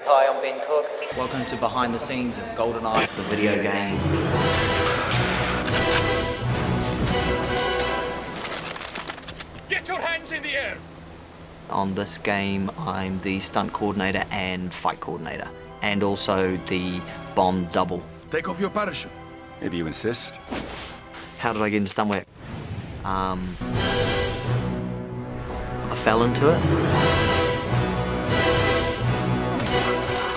Hi, I'm Ben Cook. Welcome to Behind the Scenes of GoldenEye, the video game. Get your hands in the air! On this game, I'm the stunt coordinator and fight coordinator, and also the bomb double. Take off your parachute. Maybe you insist. How did I get into stunt work? I fell into it.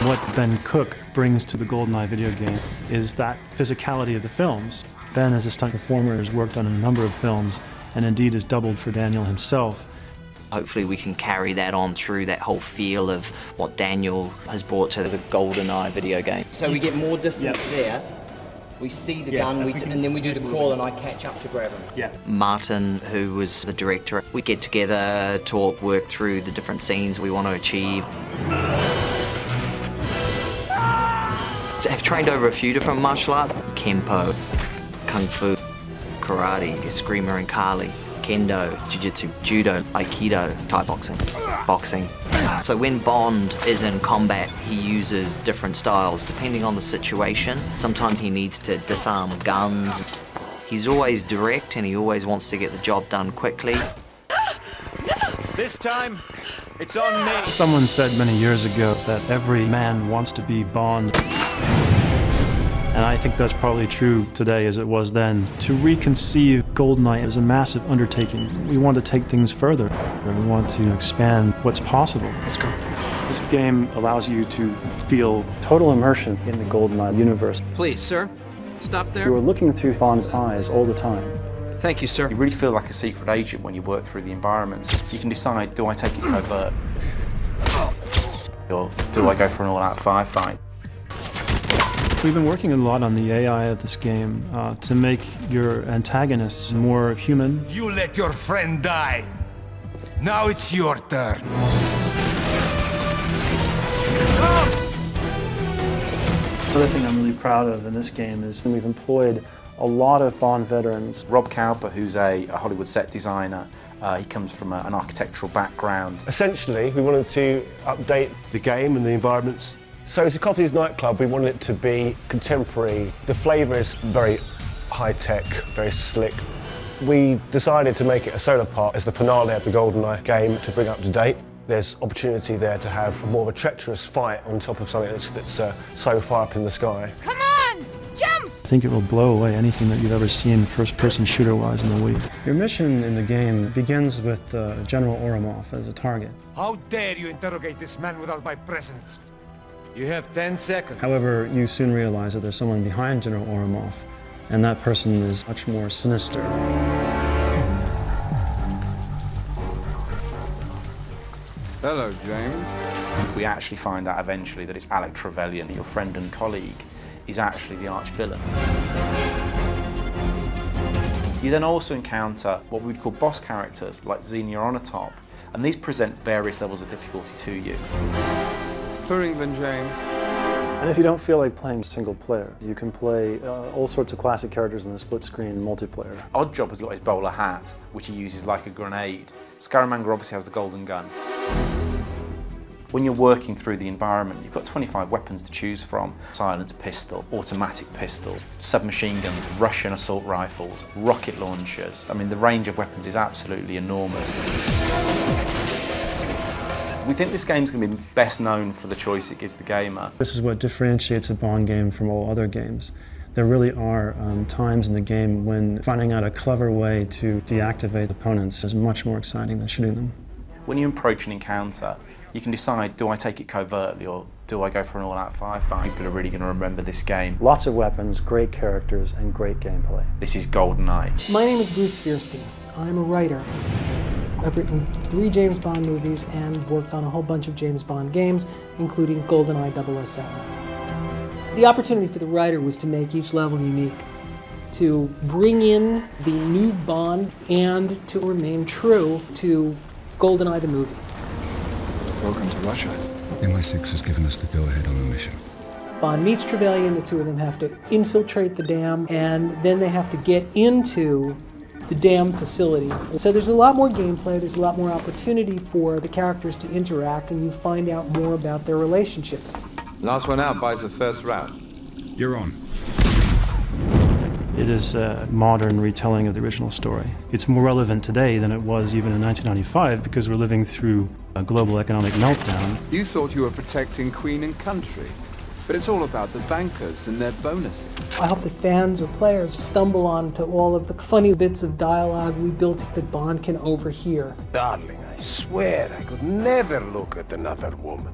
What Ben Cook brings to the GoldenEye video game is that physicality of the films. Ben, as a stunt performer, has worked on a number of films and indeed has doubled for Daniel himself. Hopefully we can carry that on through that whole feel of what Daniel has brought to the GoldenEye video game. So we get more distance there, we see the gun, and then we do the crawl and I catch up to grab him. Yeah. Martin, who was the director, we get together, talk, work through the different scenes we want to achieve. I've trained over a few different martial arts: Kempo, Kung Fu, Karate, Eskrima and Kali, Kendo, Jiu-Jitsu, Judo, Aikido, Thai boxing, boxing. So when Bond is in combat, he uses different styles depending on the situation. Sometimes he needs to disarm guns. He's always direct and he always wants to get the job done quickly. This time, it's on me. Someone said many years ago that every man wants to be Bond. And I think that's probably true today as it was then. To reconceive GoldenEye is a massive undertaking. We want to take things further, and we want to expand what's possible. Let's go. This game allows you to feel total immersion in the GoldenEye universe. Please, sir, stop there. You are looking through Bond's eyes all the time. Thank you, sir. You really feel like a secret agent when you work through the environments. You can decide, do I take it covert? Or do I go for an all-out firefight? We've been working a lot on the AI of this game to make your antagonists more human. You let your friend die. Now it's your turn. Another thing I'm really proud of in this game is we've employed a lot of Bond veterans. Rob Cowper, who's a Hollywood set designer, he comes from an architectural background. Essentially, we wanted to update the game and the environments. So it's a Coffee's nightclub. We wanted it to be contemporary. The flavour is very high-tech, very slick. We decided to make it a solar park as the finale of the GoldenEye game to bring up to date. There's opportunity there to have more of a treacherous fight on top of something that's so far up in the sky. Come on, jump! I think it will blow away anything that you've ever seen first-person shooter-wise in the Wii. Your mission in the game begins with General Oromov as a target. How dare you interrogate this man without my presence? You have 10 seconds. However, you soon realize that there's someone behind General Oromov, and that person is much more sinister. Hello, James. We actually find out eventually that it's Alec Trevelyan, your friend and colleague, is actually the arch-villain. You then also encounter what we would call boss characters, like Xenia on a top, and these present various levels of difficulty to you. For England, James. And if you don't feel like playing single player, you can play all sorts of classic characters in the split-screen multiplayer. Oddjob has got his bowler hat, which he uses like a grenade. Scaramanga obviously has the golden gun. When you're working through the environment, you've got 25 weapons to choose from. Silenced pistol, automatic pistols, submachine guns, Russian assault rifles, rocket launchers. I mean, the range of weapons is absolutely enormous. We think this game's going to be best known for the choice it gives the gamer. This is what differentiates a Bond game from all other games. There really are times in the game when finding out a clever way to deactivate opponents is much more exciting than shooting them. When you approach an encounter, you can decide, do I take it covertly or do I go for an all-out firefight? People are really going to remember this game. Lots of weapons, great characters, and great gameplay. This is GoldenEye. My name is Bruce Fierstein. I'm a writer. I've written 3 James Bond movies and worked on a whole bunch of James Bond games, including GoldenEye 007. The opportunity for the writer was to make each level unique, to bring in the new Bond and to remain true to GoldenEye the movie. Welcome to Russia. MI6 has given us the go-ahead on the mission. Bond meets Trevelyan, the two of them have to infiltrate the dam, and then they have to get into the dam facility. So there's a lot more gameplay, there's a lot more opportunity for the characters to interact, and you find out more about their relationships. Last one out buys the first round. You're on. It is a modern retelling of the original story. It's more relevant today than it was even in 1995 because we're living through a global economic meltdown. You thought you were protecting Queen and Country, but it's all about the bankers and their bonuses. I hope that fans or players stumble onto all of the funny bits of dialogue we built that Bond can overhear. Darling, I swear I could never look at another woman.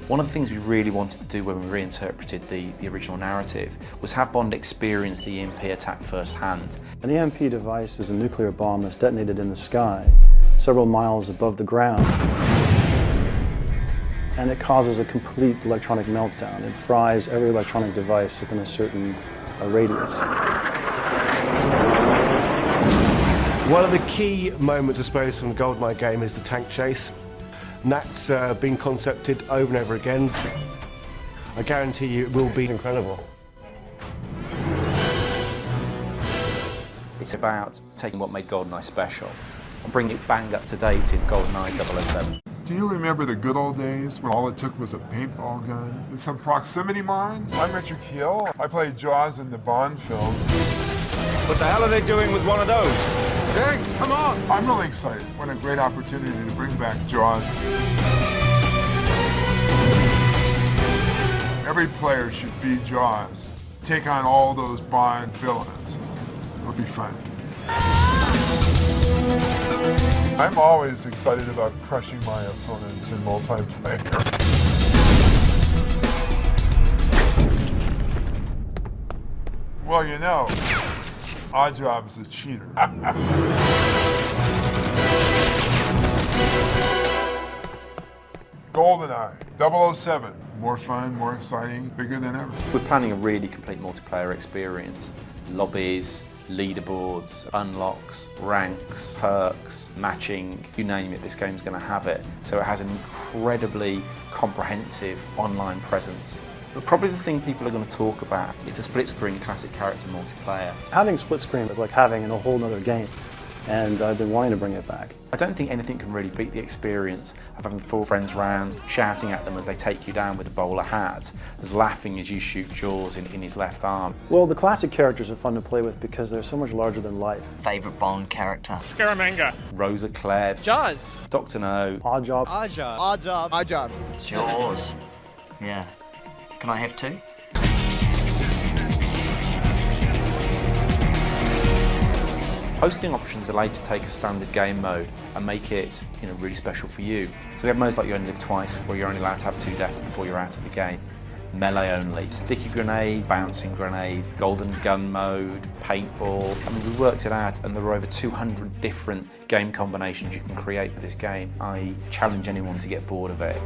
One of the things we really wanted to do when we reinterpreted the original narrative was have Bond experience the Emp Attack firsthand. An EMP device is a nuclear bomb that's detonated in the sky, several miles above the ground. And it causes a complete electronic meltdown. It fries every electronic device within a certain radius. One of the key moments, I suppose, from the GoldenEye game is the tank chase. And that's been concepted over and over again. I guarantee you it will be incredible. It's about taking what made GoldenEye special and bringing it bang up to date in GoldenEye 007. Do you remember the good old days when all it took was a paintball gun and some proximity mines? I'm Richard Keel. I played Jaws in the Bond films. What the hell are they doing with one of those? Thanks, come on! I'm really excited. What a great opportunity to bring back Jaws. Every player should beat Jaws. Take on all those Bond villains. It'll be fun. I'm always excited about crushing my opponents in multiplayer. Well, you know, Oddjob is a cheater. GoldenEye, 007. More fun, more exciting, bigger than ever. We're planning a really complete multiplayer experience. Lobbies, leaderboards, unlocks, ranks, perks, matching, you name it, this game's going to have it. So it has an incredibly comprehensive online presence. But probably the thing people are going to talk about is the split-screen classic character multiplayer. Having split screen is like having a whole other game, and I've been wanting to bring it back. I don't think anything can really beat the experience of having 4 friends round, shouting at them as they take you down with a bowler hat, as laughing as you shoot Jaws in his left arm. Well, the classic characters are fun to play with because they're so much larger than life. Favorite Bond character? Scaramanga. Rosa Clare. Jaws. Dr. No. Oddjob. Oddjob. Oddjob. Oddjob. Jaws. Yeah. Can I have 2? Hosting options allow you to take a standard game mode and make it, really special for you. So we have modes like You Only Live Twice, where you're only allowed to have 2 deaths before you're out of the game. Melee only, sticky grenade, bouncing grenade, golden gun mode, paintball. I mean, we worked it out and there are over 200 different game combinations you can create with this game. I challenge anyone to get bored of it.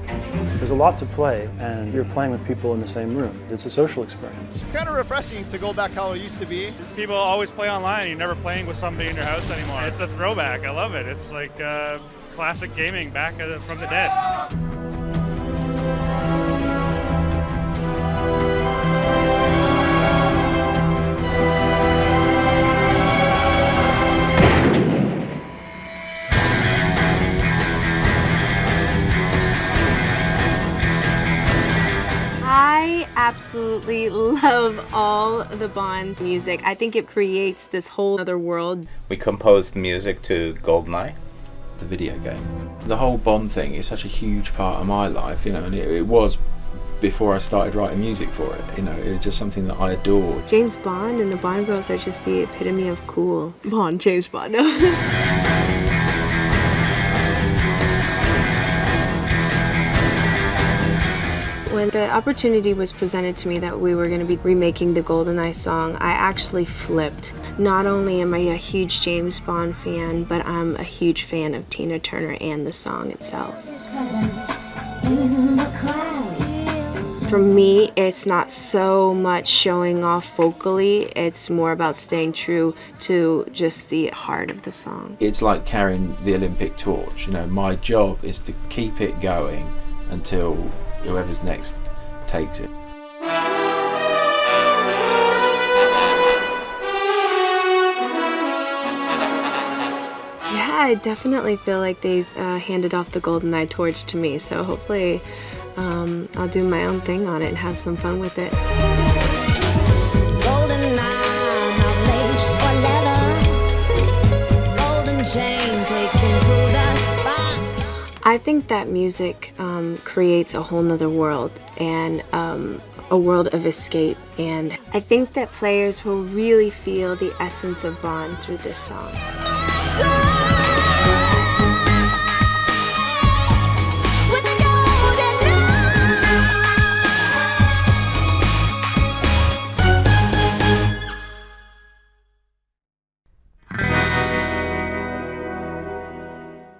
There's a lot to play and you're playing with people in the same room. It's a social experience. It's kind of refreshing to go back how it used to be. People always play online. You're never playing with somebody in your house anymore. It's a throwback. I love it. It's like classic gaming back from the dead. I absolutely love all the Bond music. I think it creates this whole other world. We composed music to GoldenEye. The video game. The whole Bond thing is such a huge part of my life, and it was before I started writing music for it. It was just something that I adored. James Bond and the Bond girls are just the epitome of cool. Bond, James Bond. When the opportunity was presented to me that we were going to be remaking the GoldenEye song, I actually flipped. Not only am I a huge James Bond fan, but I'm a huge fan of Tina Turner and the song itself. For me, it's not so much showing off vocally, it's more about staying true to just the heart of the song. It's like carrying the Olympic torch. My job is to keep it going until whoever's next takes it. I definitely feel like they've handed off the GoldenEye torch to me, so hopefully I'll do my own thing on it and have some fun with it. GoldenEye, not lace or leather. Golden chain taken to the spot. I think that music creates a whole nother world and a world of escape, and I think that players will really feel the essence of Bond through this song.